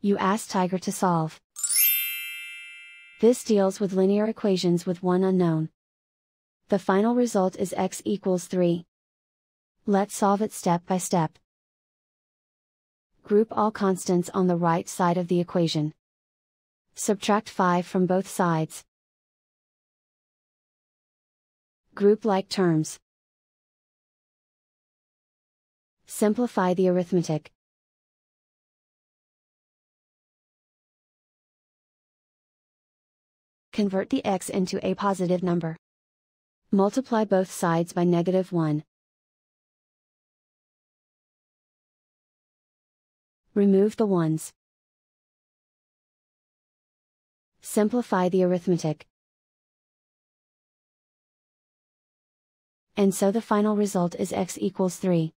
You ask Tiger to solve. This deals with linear equations with one unknown. The final result is x equals 3. Let's solve it step by step. Group all constants on the right side of the equation. Subtract 5 from both sides. Group like terms. Simplify the arithmetic. Convert the x into a positive number. Multiply both sides by -1. Remove the ones. Simplify the arithmetic. And so the final result is x equals 3.